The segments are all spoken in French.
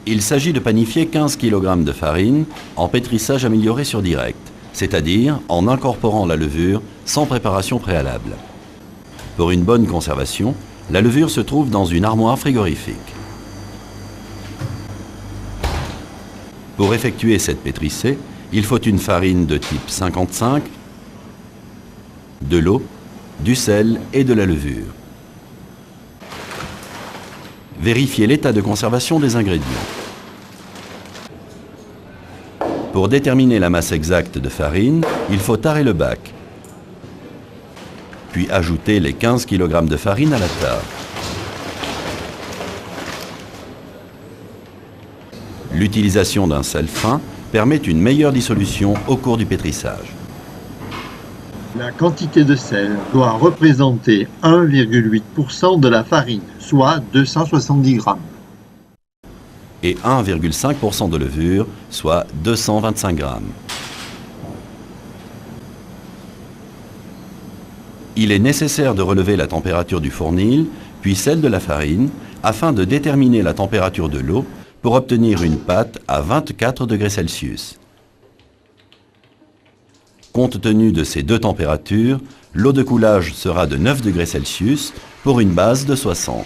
Il s'agit de panifier 15 kg de farine en pétrissage amélioré sur direct, c'est-à-dire en incorporant la levure sans préparation préalable. Pour une bonne conservation, la levure se trouve dans une armoire frigorifique. Pour effectuer cette pétrissée, il faut une farine de type 55, de l'eau, du sel et de la levure. Vérifiez l'état de conservation des ingrédients. Pour déterminer la masse exacte de farine, il faut tarer le bac, puis ajouter les 15 kg de farine à la tare. L'utilisation d'un sel fin permet une meilleure dissolution au cours du pétrissage. La quantité de sel doit représenter 1,8% de la farine, soit 270 grammes. Et 1,5% de levure, soit 225 grammes. Il est nécessaire de relever la température du fournil, puis celle de la farine, afin de déterminer la température de l'eau pour obtenir une pâte à 24 degrés Celsius. Compte tenu de ces deux températures, l'eau de coulage sera de 9 degrés Celsius pour une base de 60.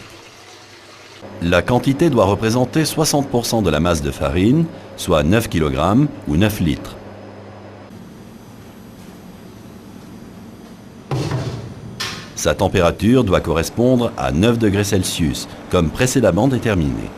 La quantité doit représenter 60% de la masse de farine, soit 9 kg ou 9 litres. Sa température doit correspondre à 9 degrés Celsius, comme précédemment déterminé.